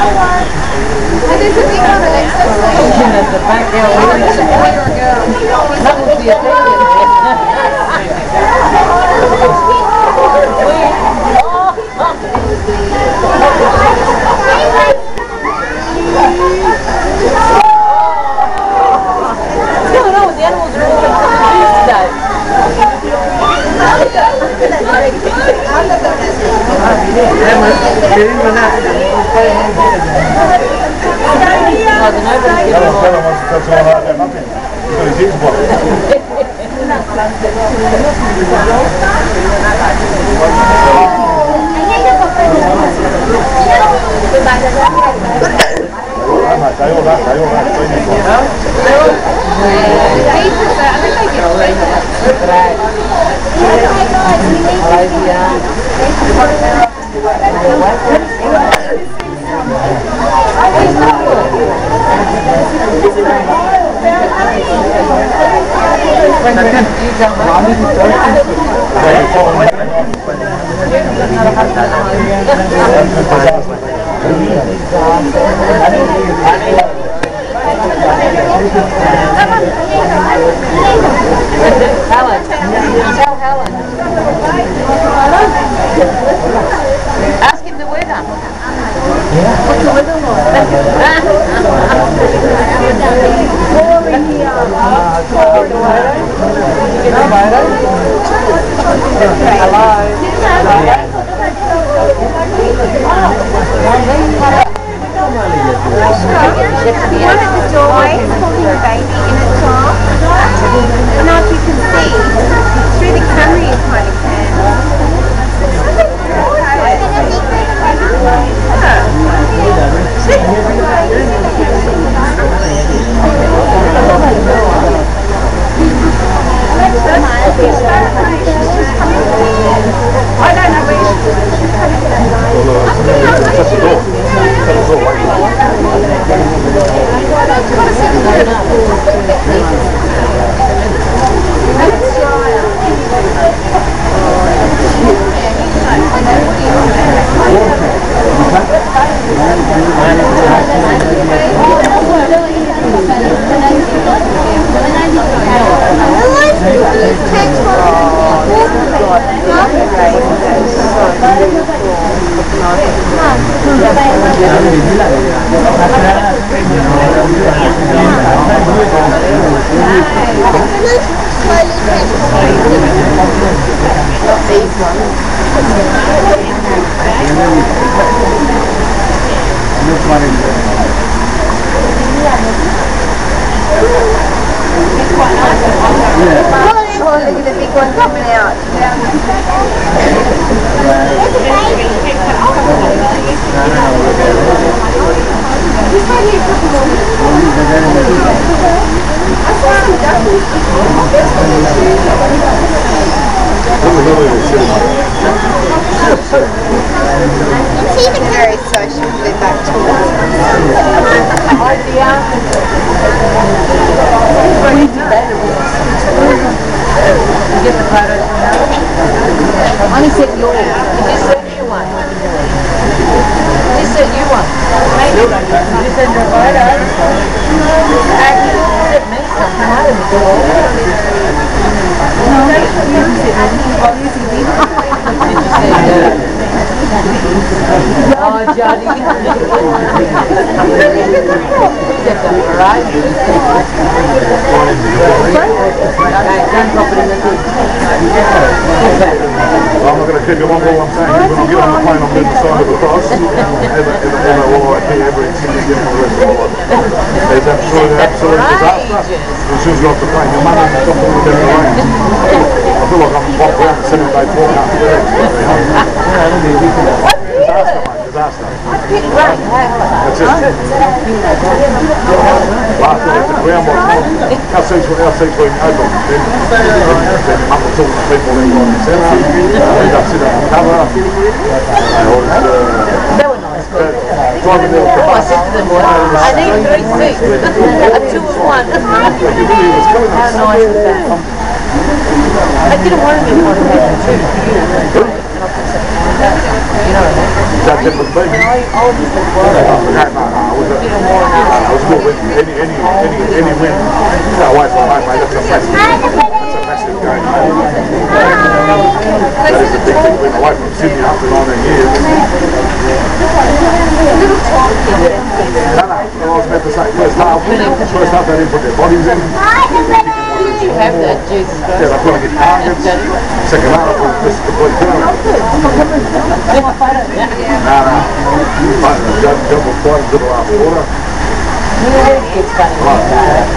There's a big one at the back there. That would be a thing. No, the animals are all confused today. Helen, tell Helen. Ask him the weather. What's the weather like? One at the doorway holding a baby in its arms. And now if you can see, through the camera you kind of can. I don't know where look at the big one coming out. It's very social, they're back to Get the photos from now. I only sent yours. You just sent you one. Just sent you one. Maybe. You just sent your photos. Actually, you sent me something. I didn't do all that. Did you send oh, Johnny. Right? I'm not going to keep you long, all I'm saying is when I get on the plane I'm doing the sign of the cross in the wall right here every single day for the rest of my life. It's absolute disaster. As soon as you get off the plane, your money is all down the rain. I feel like I'm walking around the 7-day walk after the disaster, mate, disaster. That's it. Last night the ground was our seats were open. Then up until the people then got in the centre, ended up sitting on the cover. They were nice. Driving there with the I said to them, I need 3 seats, a 2 of 1. How nice was that? I didn't want to be one of them too. You know what I mean? that different thing? No, I was good with any win. Away from home, mate, that's a massive game. That is a big thing. We've been away from Sydney after 19 years. I was about to say, first half they didn't put their bodies in. You have that, Jesus Christ. Yeah, they put to get targets. Second half was just complete turnover. Job was quite good the last quarter. He always gets funny like that.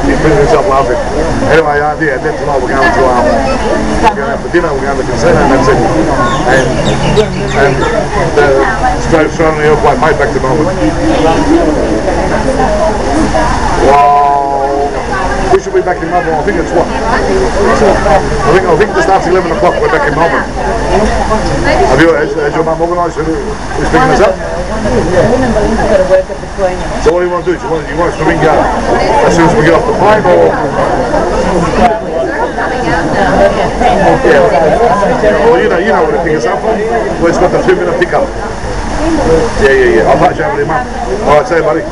He's bringing himself laughing. Anyway, yeah, then tonight we're going to have for dinner, we're going to the casino, and that's it. And straight on the airplane, mate, back to Melbourne. Wow. We should be back in Melbourne. I think it's what? I think it starts 11 o'clock. We're back in Melbourne. Has your mum organised who's picking us up? So what do you want to do? Do you want us to ring as soon as we get off the plane, or? Well, you know where to pick us up from. Well, it's got the 2-minute pickup. Yeah. I'll touch over to your mum. Alright, see you, buddy.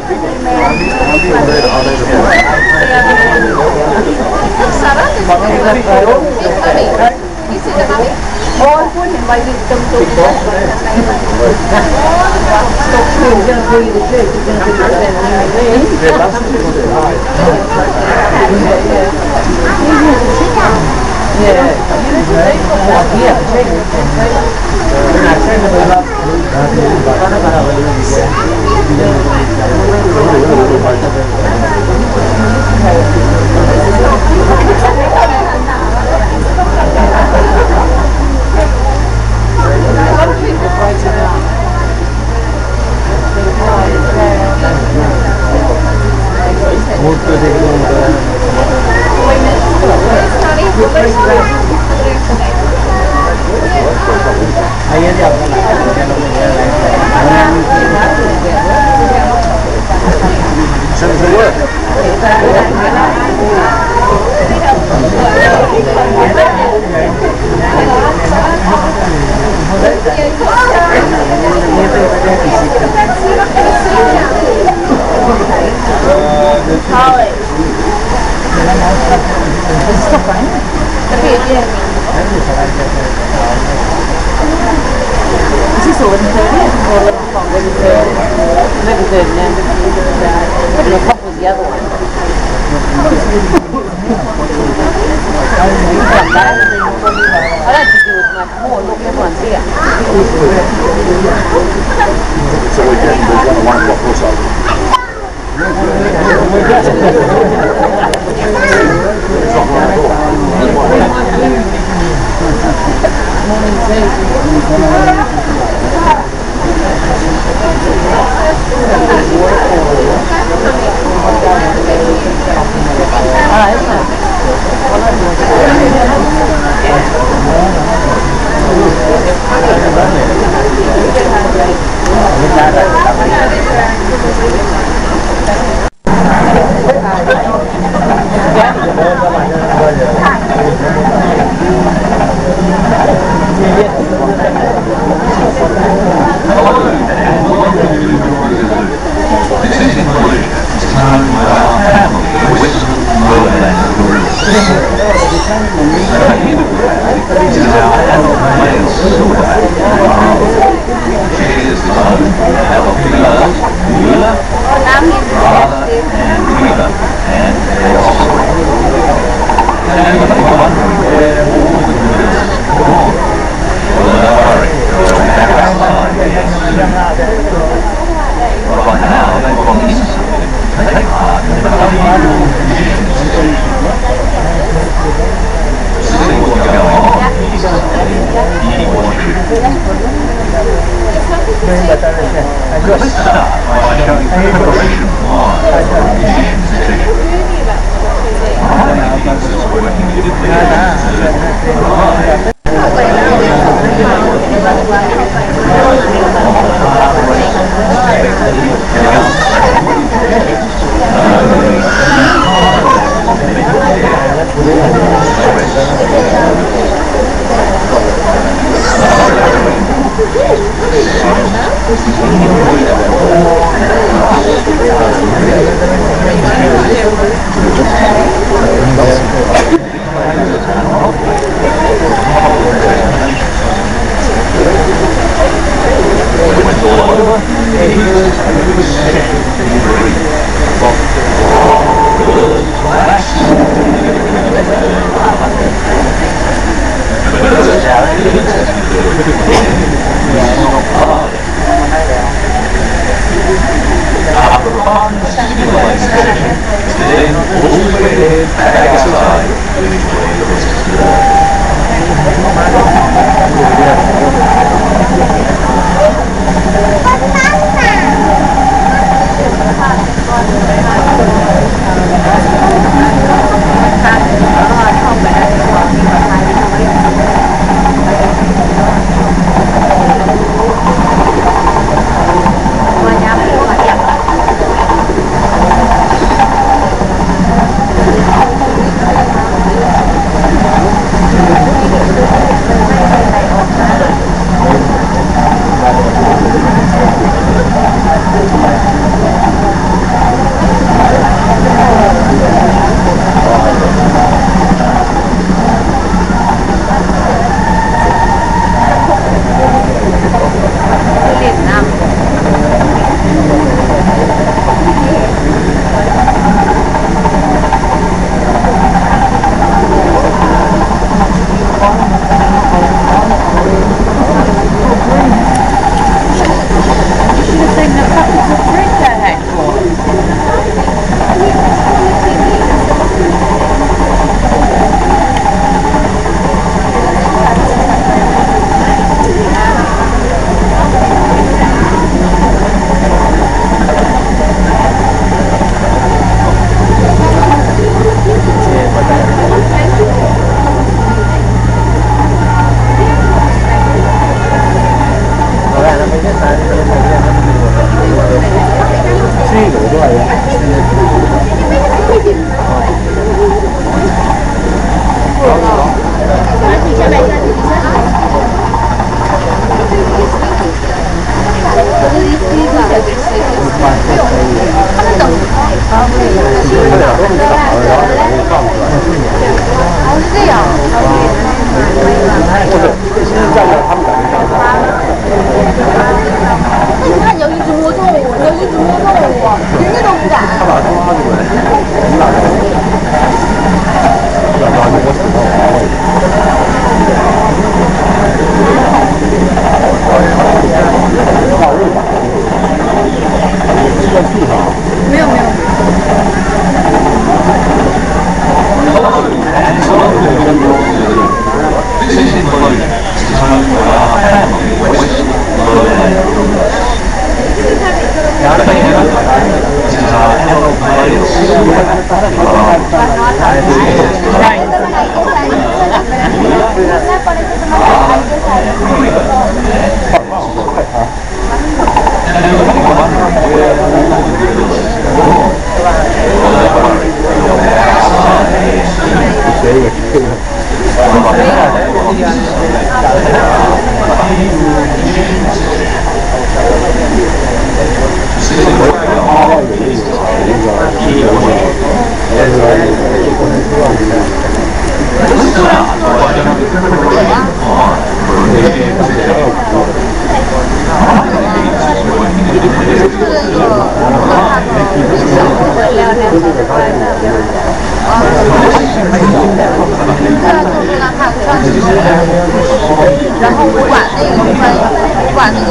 然后我管那个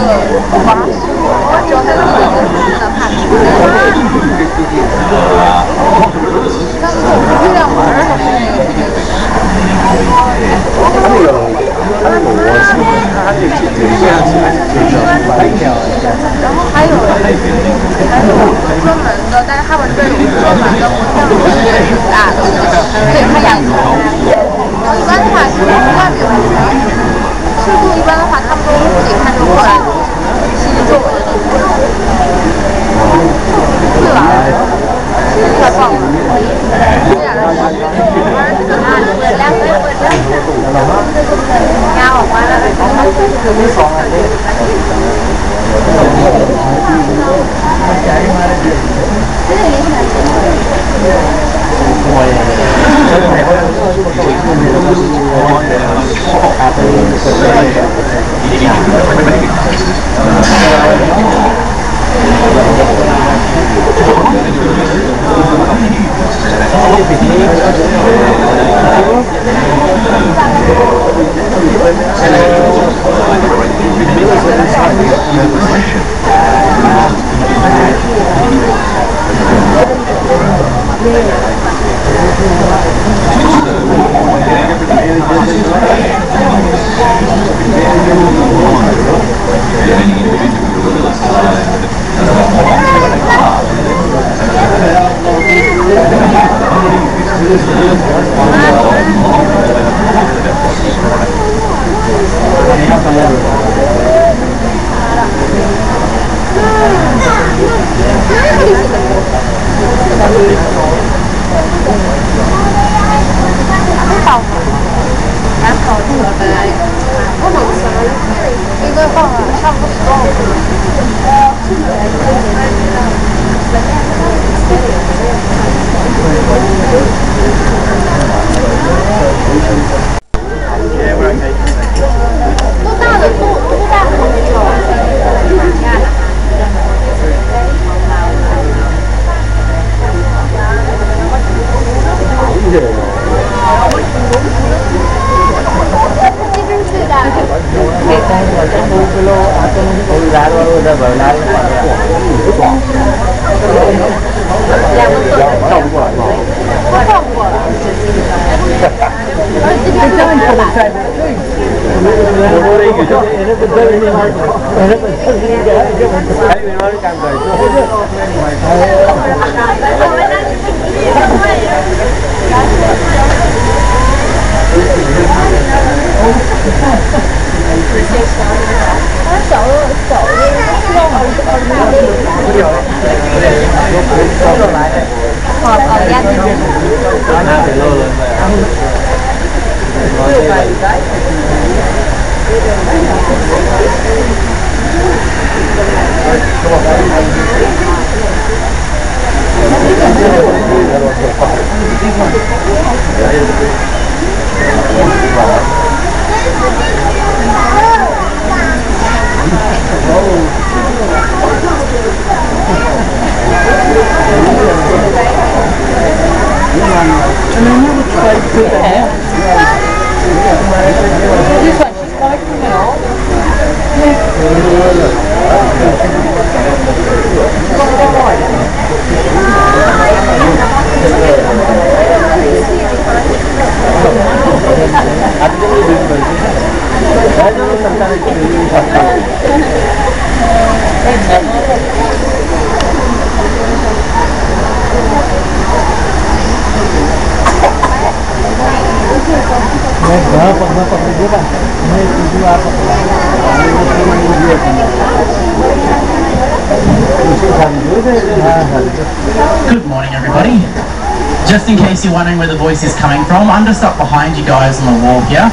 王师傅，之后他就那个是的怕上次我们月亮门儿还是然后还有专门的，但是他们这有专门的模像是挺大的，可以看眼睛。一般的话，其实外面速度一般的话，他们都自己看就过来，其实周围的都对吧？太棒了！这俩人你好，完了。应该放了差不多10多多大的多大的Good morning, everybody. Just in case you're wondering where the voice is coming from, I'm just up behind you guys on the wall here.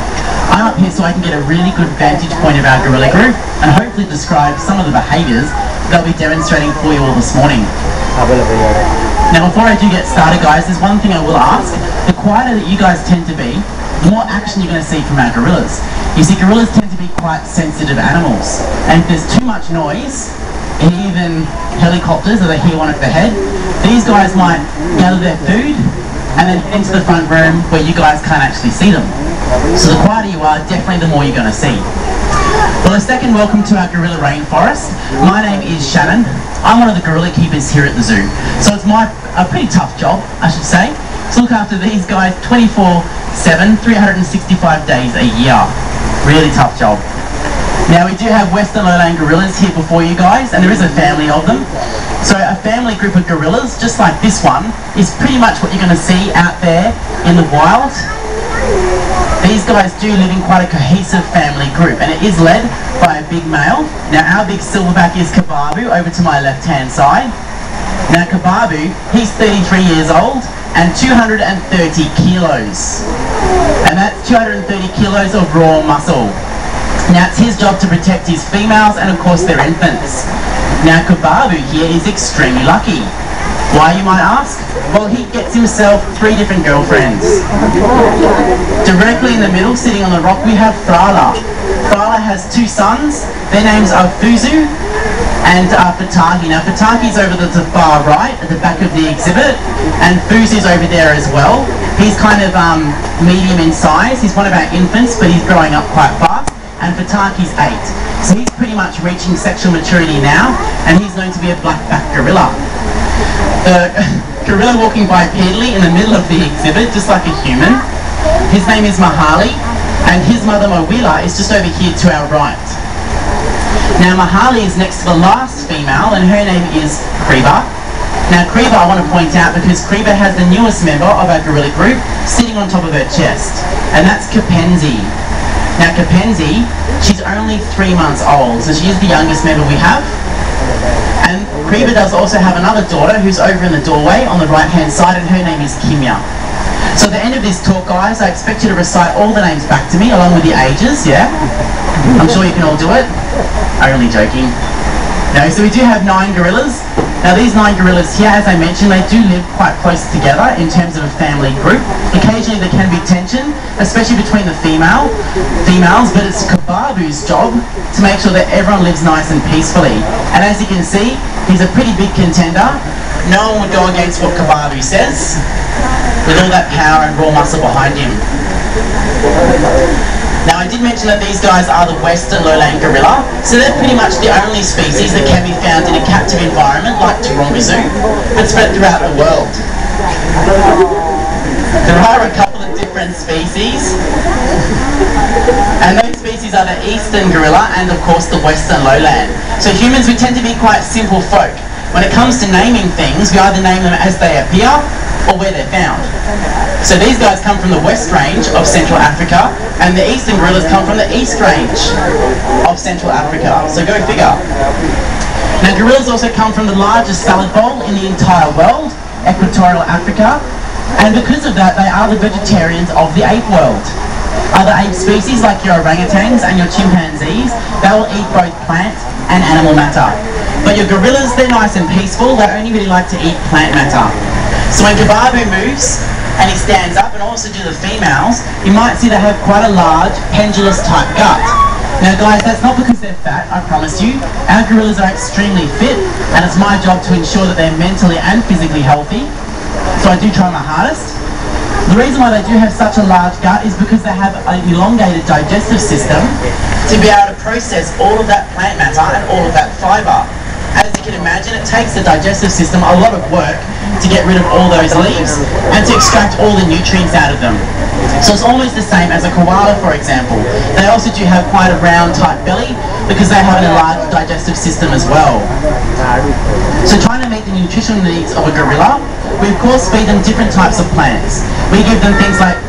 I'm up here so I can get a really good vantage point of our gorilla group and hopefully describe some of the behaviours they'll be demonstrating for you all this morning. Now, before I do get started, guys, there's one thing I will ask. The quieter that you guys tend to be, the more action you're going to see from our gorillas. You see, gorillas tend to be quite sensitive animals, and if there's too much noise, even helicopters, or they hear one at the head, these guys might gather their food and then head into the front room where you guys can't actually see them. So the quieter you are, definitely the more you're going to see. Well, a second welcome to our gorilla rainforest. My name is Shannon. I'm one of the gorilla keepers here at the zoo. So it's a pretty tough job, I should say, to look after these guys 24/7, 365 days a year. Really tough job. Now, we do have Western lowland gorillas here before you guys, and there is a family of them. So a family group of gorillas, just like this one, is pretty much what you're going to see out there in the wild. These guys do live in quite a cohesive family group, and it is led by a big male. Now, our big silverback is Kababu, over to my left-hand side. Now, Kababu, he's 33 years old and 230 kilos. And that's 230 kilos of raw muscle. Now, it's his job to protect his females and, of course, their infants. Now, Kababu here is extremely lucky. Why, you might ask? Well, he gets himself 3 different girlfriends. Directly in the middle, sitting on the rock, we have Frala. Frala has 2 sons. Their names are Fuzu and Fatahi. Now, Fatahi's over to the far right, at the back of the exhibit, and Fuzu's over there as well. He's kind of medium in size. He's one of our infants, but he's growing up quite fast. And Fatak, he's 8. So he's pretty much reaching sexual maturity now, and he's known to be a black-backed gorilla. The gorilla walking bipedally in the middle of the exhibit, just like a human. His name is Mahali, and his mother Mowila is just over here to our right. Now Mahali is next to the last female, and her name is Kriba. Now Kriba, I want to point out, because Kriba has the newest member of our gorilla group sitting on top of her chest, and that's Kapenzi. Now Kapenzi, she's only 3 months old, so she's the youngest member we have. And Kriba does also have another daughter who's over in the doorway on the right hand side, and her name is Kimya. So at the end of this talk, guys, I expect you to recite all the names back to me along with the ages, yeah? I'm sure you can all do it. Only joking. No, so we do have 9 gorillas. Now these 9 gorillas here, as I mentioned, they do live quite close together in terms of a family group. Occasionally there can be tension, especially between the females, but it's Kababu's job to make sure that everyone lives nice and peacefully. And as you can see, he's a pretty big contender. No one would go against what Kababu says, with all that power and raw muscle behind him. Now I did mention that these guys are the western lowland gorilla, so they're pretty much the only species that can be found in a captive environment like Taronga Zoo, but spread throughout the world. There are a couple of different species, and those species are the eastern gorilla and of course the western lowland. So humans, we tend to be quite simple folk. When it comes to naming things, we either name them as they appear or where they're found. So these guys come from the west range of Central Africa, and the eastern gorillas come from the east range of Central Africa. So go figure. Now gorillas also come from the largest salad bowl in the entire world, Equatorial Africa, and because of that they are the vegetarians of the ape world. Other ape species like your orangutans and your chimpanzees, they will eat both plant and animal matter. But your gorillas, they're nice and peaceful, they only really like to eat plant matter. So when Kababu moves and he stands up, and also do the females, you might see they have quite a large pendulous type gut. Now guys, that's not because they're fat, I promise you. Our gorillas are extremely fit, and it's my job to ensure that they're mentally and physically healthy. So I do try my hardest. The reason why they do have such a large gut is because they have an elongated digestive system to be able to process all of that plant matter and all of that fibre. As you can imagine, it takes the digestive system a lot of work to get rid of all those leaves and to extract all the nutrients out of them. So it's almost the same as a koala, for example. They also do have quite a round type belly because they have an enlarged digestive system as well. So trying to meet the nutritional needs of a gorilla, we of course feed them different types of plants. We give them things like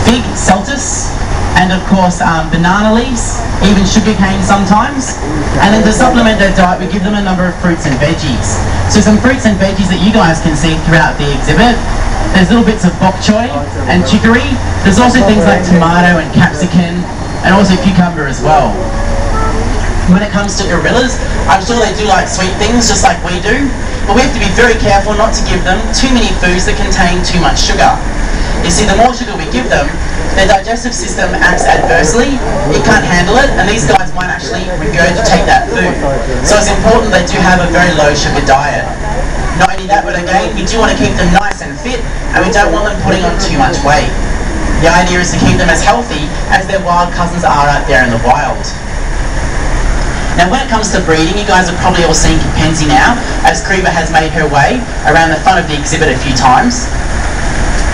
fig, celtus, and of course banana leaves, even sugarcane sometimes. And then to supplement their diet, we give them a number of fruits and veggies. So some fruits and veggies that you guys can see throughout the exhibit. There's little bits of bok choy and chicory. There's also things like tomato and capsicum, and also cucumber as well. When it comes to gorillas, I'm sure they do like sweet things just like we do, but we have to be very careful not to give them too many foods that contain too much sugar. You see, the more sugar we give them, their digestive system acts adversely, it can't handle it, and these guys might actually regurgitate that food. So it's important they do have a very low sugar diet. Not only that, but again, we do want to keep them nice and fit, and we don't want them putting on too much weight. The idea is to keep them as healthy as their wild cousins are out there in the wild. Now when it comes to breeding, you guys have probably all seen Kapenzi now, as Kriba has made her way around the front of the exhibit a few times.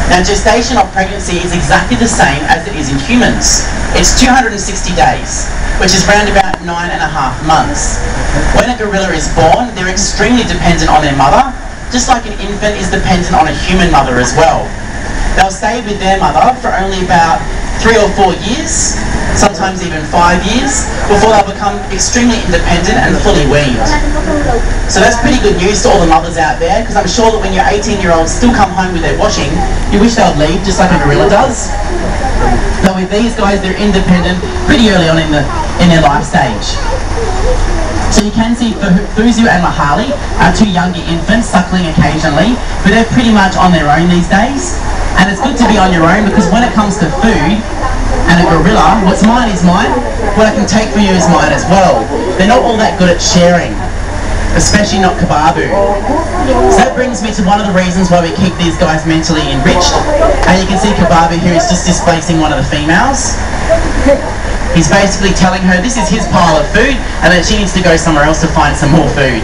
Now gestation of pregnancy is exactly the same as it is in humans. It's 260 days, which is around about 9.5 months. When a gorilla is born, they're extremely dependent on their mother, just like an infant is dependent on a human mother as well. They'll stay with their mother for only about 3 or 4 years, sometimes even 5 years, before they'll become extremely independent and fully weaned. So that's pretty good news to all the mothers out there, because I'm sure that when your 18-year-olds still come home with their washing, you wish they'd leave, just like a gorilla does. But with these guys, they're independent pretty early on in their life stage. So you can see Fuzu and Mahali are 2 younger infants suckling occasionally, but they're pretty much on their own these days. And it's good to be on your own, because when it comes to food and a gorilla, what's mine is mine, what I can take for you is mine as well. They're not all that good at sharing. especially not kababu. So that brings me to one of the reasons why we keep these guys mentally enriched. And you can see kababu here is just displacing one of the females. He's basically telling her this is his pile of food and that she needs to go somewhere else to find some more food.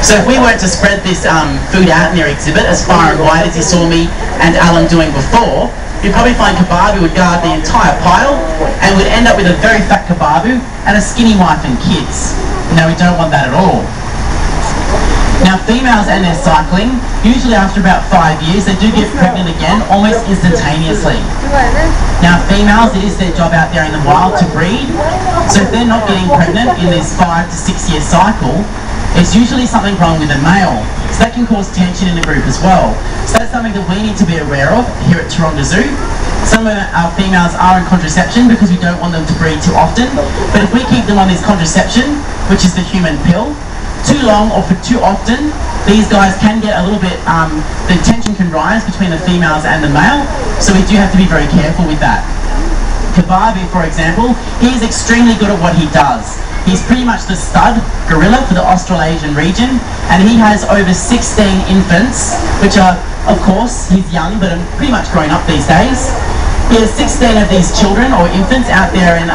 So if we were to spread this food out in their exhibit as far and wide as you saw me and Alan doing before, you'd probably find kababu would guard the entire pile and would end up with a very fat kababu and a skinny wife and kids. Now we don't want that at all. Now females and their cycling, usually after about 5 years, they do get pregnant again almost instantaneously. Now females, it is their job out there in the wild to breed, so if they're not getting pregnant in this 5 to 6 year cycle, it's usually something wrong with the male. So that can cause tension in the group as well. So that's something that we need to be aware of here at Taronga Zoo. Some of our females are in contraception because we don't want them to breed too often, but if we keep them on this contraception, which is the human pill, too long or for too often, these guys can get a little bit, the tension can rise between the females and the male, so we do have to be very careful with that. Kababu, for example, he's extremely good at what he does. He's pretty much the stud gorilla for the Australasian region, and he has over 16 infants, which are, of course, he's young, but pretty much grown up these days. He has 16 of these children or infants out there in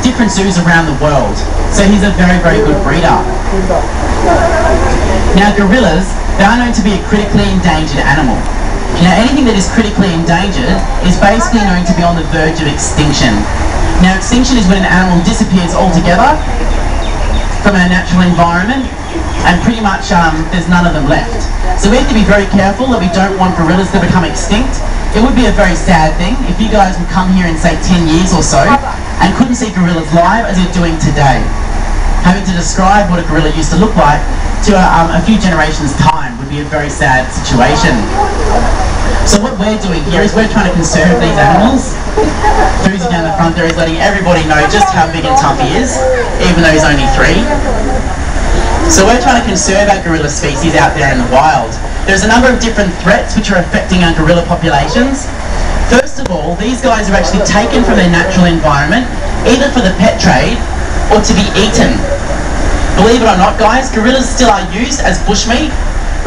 different zoos around the world. So he's a very, very good breeder. Now gorillas, they are known to be a critically endangered animal. Now anything that is critically endangered is basically known to be on the verge of extinction. Now extinction is when an animal disappears altogether from our natural environment and pretty much there's none of them left. So we have to be very careful that we don't want gorillas to become extinct. It would be a very sad thing if you guys would come here in say 10 years or so and couldn't see gorillas live as you're doing today. Having to describe what a gorilla used to look like to a few generations time would be a very sad situation. So what we're doing here is we're trying to conserve these animals. Fuzi down the front there is letting everybody know just how big and tough he is, even though he's only 3. So we're trying to conserve our gorilla species out there in the wild. There's a number of different threats which are affecting our gorilla populations. First of all, these guys are actually taken from their natural environment, either for the pet trade or to be eaten. Believe it or not, guys, gorillas still are used as bushmeat,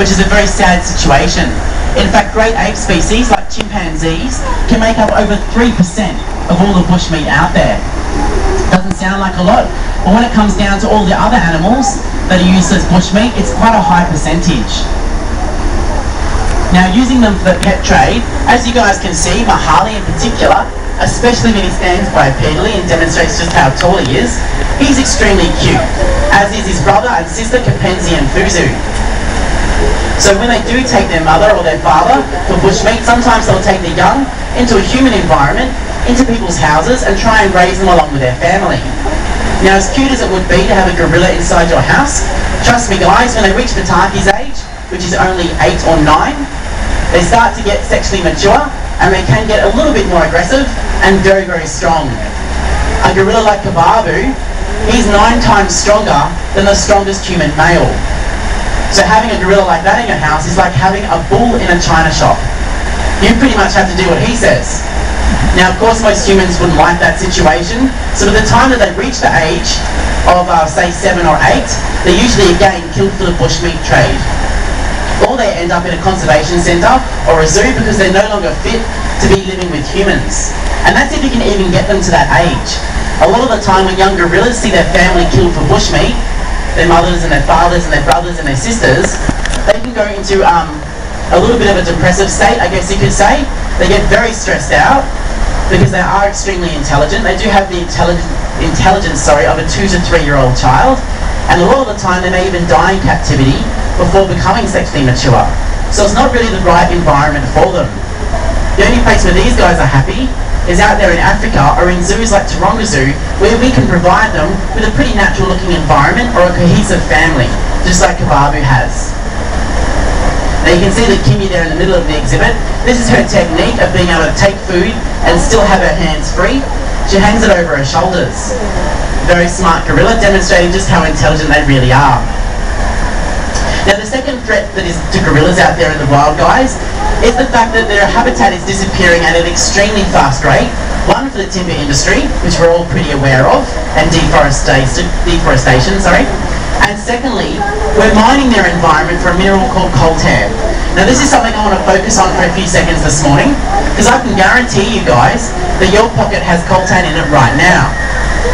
which is a very sad situation. In fact, great ape species like chimpanzees can make up over 3% of all the bushmeat out there. Doesn't sound like a lot, but when it comes down to all the other animals that are used as bushmeat, it's quite a high percentage. Now using them for the pet trade, as you guys can see, Mahali in particular, especially when he stands bipedally and demonstrates just how tall he is, he's extremely cute, as is his brother and sister Kapenzi and Fuzu. So when they do take their mother or their father for bushmeat, sometimes they'll take the young into a human environment, into people's houses and try and raise them along with their family. Now as cute as it would be to have a gorilla inside your house, trust me guys, when they reach Bataki's age, which is only 8 or 9, they start to get sexually mature and they can get a little bit more aggressive and very, very strong. A gorilla like Kababu, he's 9 times stronger than the strongest human male. So having a gorilla like that in your house is like having a bull in a china shop. You pretty much have to do what he says. Now of course most humans wouldn't like that situation, so by the time that they reach the age of say 7 or 8, they're usually again killed for the bushmeat trade. Or they end up in a conservation centre or a zoo because they're no longer fit to be living with humans. And that's if you can even get them to that age. A lot of the time when young gorillas see their family killed for bushmeat, their mothers and their fathers and their brothers and their sisters, they can go into a little bit of a depressive state, I guess you could say. They get very stressed out because they are extremely intelligent. They do have the intelligence of a 2 to 3 year old child, and a lot of the time they may even die in captivity before becoming sexually mature. So it's not really the right environment for them. The only place where these guys are happy is out there in Africa or in zoos like Taronga Zoo, where we can provide them with a pretty natural looking environment or a cohesive family, just like Kababu has. Now you can see the Kimi there in the middle of the exhibit. This is her technique of being able to take food and still have her hands free. She hangs it over her shoulders. Very smart gorilla, demonstrating just how intelligent they really are. Now the second threat that is to gorillas out there in the wild, guys, is the fact that their habitat is disappearing at an extremely fast rate. One, for the timber industry, which we're all pretty aware of, and deforestation, And secondly, we're mining their environment for a mineral called coltan. Now this is something I want to focus on for a few seconds this morning, because I can guarantee you guys that your pocket has coltan in it right now.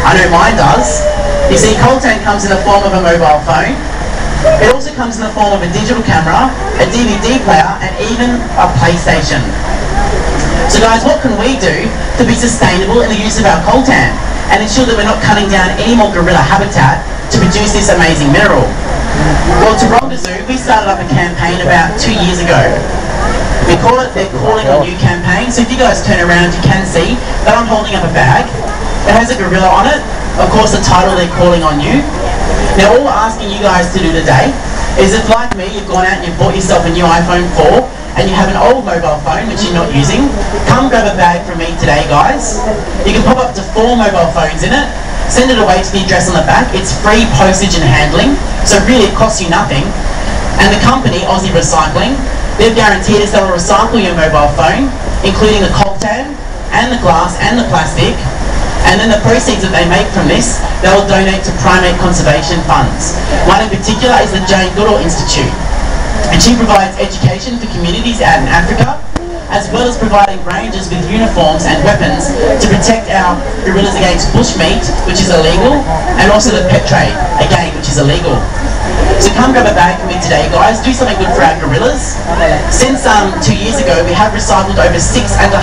I know mine does. You see, coltan comes in the form of a mobile phone. It also comes in the form of a digital camera, a DVD player, and even a PlayStation. So guys, what can we do to be sustainable in the use of our coltan and ensure that we're not cutting down any more gorilla habitat to produce this amazing mineral? Well, Taronga Zoo, we started up a campaign about 2 years ago. We call it their Calling on You campaign. So if you guys turn around, you can see that I'm holding up a bag. It has a gorilla on it. Of course, the title, they're Calling on You. Now, all we're asking you guys to do today is, if like me, you've gone out and you've bought yourself a new iPhone 4 and you have an old mobile phone which you're not using, come grab a bag from me today, guys. You can pop up to 4 mobile phones in it, send it away to the address on the back. It's free postage and handling, so really it costs you nothing. And the company, Aussie Recycling, they've guaranteed us they'll recycle your mobile phone, including the coltan and the glass and the plastic. And then the proceeds that they make from this, they'll donate to primate conservation funds. One in particular is the Jane Goodall Institute. And she provides education for communities out in Africa, as well as providing rangers with uniforms and weapons to protect our gorillas against bushmeat, which is illegal, and also the pet trade, again, which is illegal. So come grab a bag from me today, guys. Do something good for our gorillas. Since 2 years ago, we have recycled over 6,500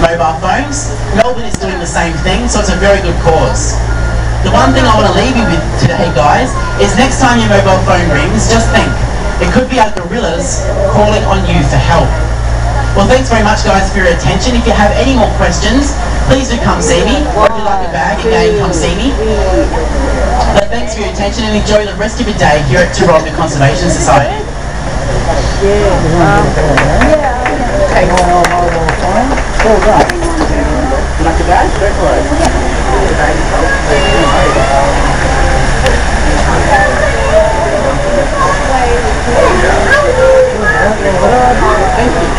mobile phones. Melbourne is doing the same thing, so it's a very good cause. The one thing I want to leave you with today, guys, is next time your mobile phone rings, just think, it could be our gorillas calling on you for help. Well, thanks very much, guys, for your attention. If you have any more questions, please do come see me. Or if you like a bag, again, come see me. But thanks for your attention and enjoy the rest of your day here at Taronga Conservation Society. Like a bag? Go for it. Thank you.